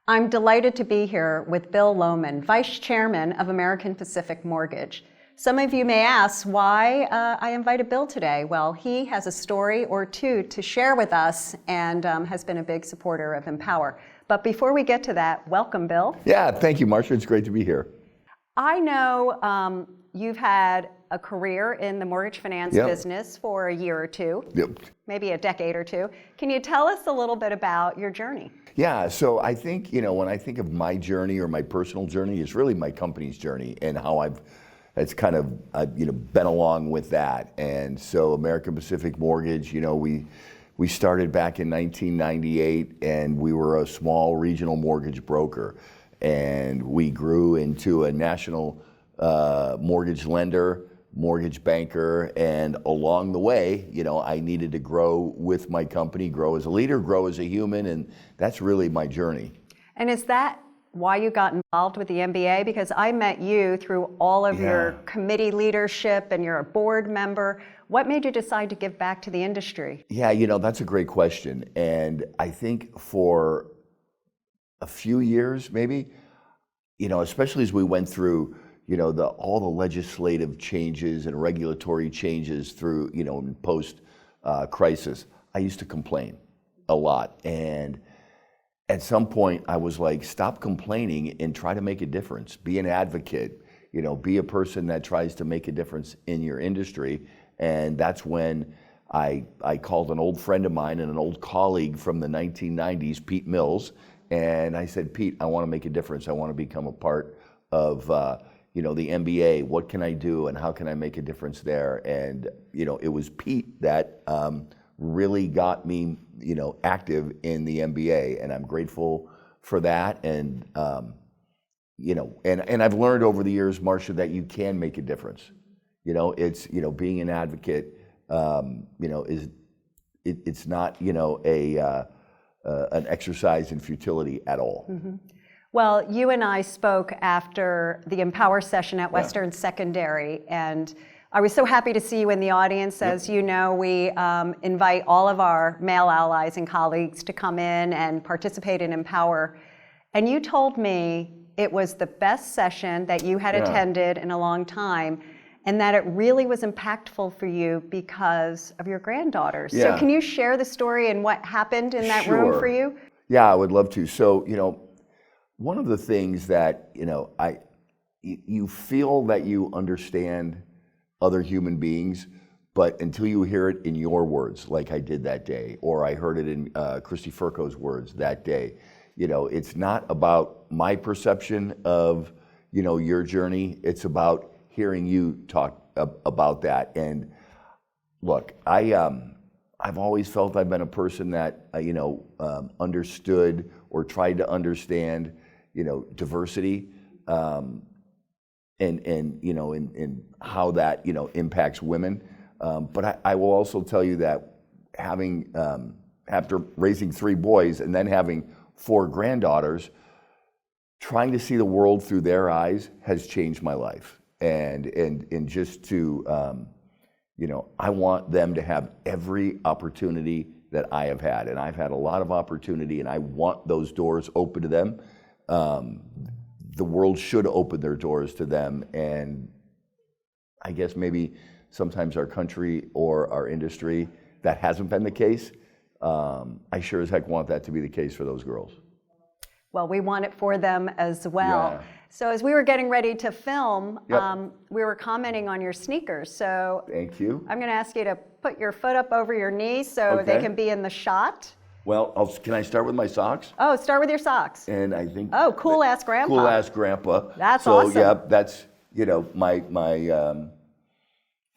I'm delighted to be here with Bill Lowman, Vice Chairman of American Pacific Mortgage. Some of you may ask why I invited Bill today. Well, he has a story or two to share with us and has been a big supporter of mPower. But before we get to that, welcome, Bill. Yeah, thank you, Marcia. It's great to be here. I know you've had a career in the mortgage finance business for a year or two, maybe a decade or two. Can you tell us a little bit about your journey? Yeah, so I think, when I think of my journey or my personal journey, it's really my company's journey and how I've been along with that. And so American Pacific Mortgage, we started back in 1998 and we were a small regional mortgage broker. And we grew into a national mortgage lender, mortgage banker, and along the way, I needed to grow with my company, grow as a leader, grow as a human, and that's really my journey. And is that why you got involved with the MBA? Because I met you through all of your committee leadership and you're a board member. What made you decide to give back to the industry? Yeah, that's a great question. And I think for a few years, maybe, especially as we went through, all the legislative changes and regulatory changes through, post crisis, I used to complain a lot. And at some point I was like, stop complaining and try to make a difference. Be an advocate, be a person that tries to make a difference in your industry. And that's when I called an old friend of mine and an old colleague from the 1990s, Pete Mills. And I said, Pete, I want to make a difference. I want to become a part of, the MBA. What can I do and how can I make a difference there? And, it was Pete that really got me, active in the MBA. And I'm grateful for that. And, and I've learned over the years, Marcia, that you can make a difference. It's, being an advocate, it's not, an exercise in futility at all. Mm-hmm. Well, you and I spoke after the mPower session at Western Secondary, and I was so happy to see you in the audience. As you know, we invite all of our male allies and colleagues to come in and participate in mPower. And you told me it was the best session that you had attended in a long time, and that it really was impactful for you because of your granddaughters. Yeah. So can you share the story and what happened in that room for you? Yeah, I would love to. So, one of the things that, you feel that you understand other human beings, but until you hear it in your words, like I did that day, or I heard it in Christy Furco's words that day, it's not about my perception of, your journey. It's about hearing you talk about that. And look, I've always felt I've been a person that, understood or tried to understand, diversity, and how that, impacts women. But I will also tell you that having, after raising 3 boys and then having 4 granddaughters, trying to see the world through their eyes has changed my life. And just to, I want them to have every opportunity that I have had. And I've had a lot of opportunity and I want those doors open to them. The world should open their doors to them. And I guess maybe sometimes our country or our industry, that hasn't been the case. I sure as heck want that to be the case for those girls. Well, we want it for them as well. Yeah. So as we were getting ready to film, we were commenting on your sneakers. So thank you. I'm going to ask you to put your foot up over your knees so they can be in the shot. Well, can I start with my socks? Oh, start with your socks. And I think. Oh, cool ass grandpa. Cool ass grandpa. That's awesome. So yeah, that's my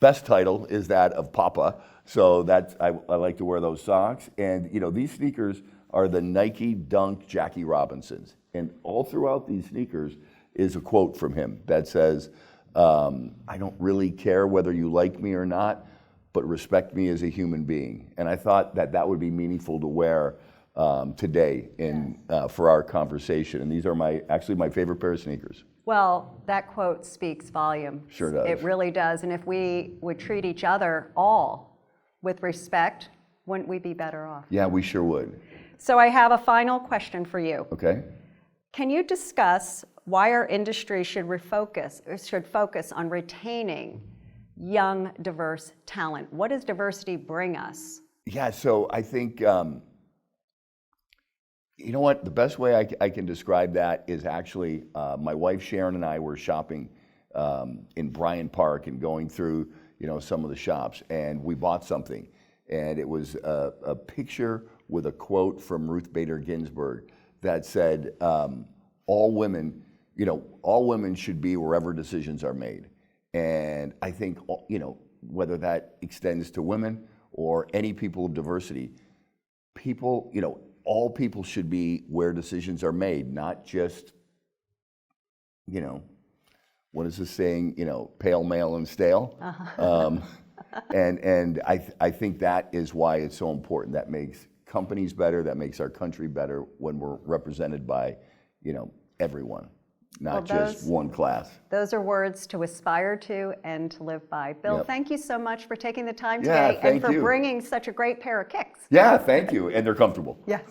best title is that of Papa. So that's I like to wear those socks. And these sneakers are the Nike Dunk Jackie Robinsons. And all throughout these sneakers is a quote from him that says, I don't really care whether you like me or not, but respect me as a human being. And I thought that would be meaningful to wear today for our conversation. And these are actually my favorite pair of sneakers. Well, that quote speaks volumes. Sure does. It really does. And if we would treat each other all with respect, wouldn't we be better off? Yeah, we sure would. So I have a final question for you. Okay. Can you discuss why our industry should focus on retaining young, diverse talent? What does diversity bring us? Yeah, so I think, you know what, the best way I can describe that is actually my wife Sharon and I were shopping in Bryant Park and going through, some of the shops, and we bought something. And it was a picture with a quote from Ruth Bader Ginsburg that said, all women should be wherever decisions are made. And I think, whether that extends to women or any people of diversity, all people should be where decisions are made, not just, what is the saying, pale, male, and stale. And I think that is why it's so important. That makes companies better, that makes our country better when we're represented by, everyone, not just one class. Those are words to aspire to and to live by. Bill, Yep. Thank you so much for taking the time Yeah, today and thank for you. bringing such a great pair of kicks. Yeah, thank you, and they're comfortable. Yes.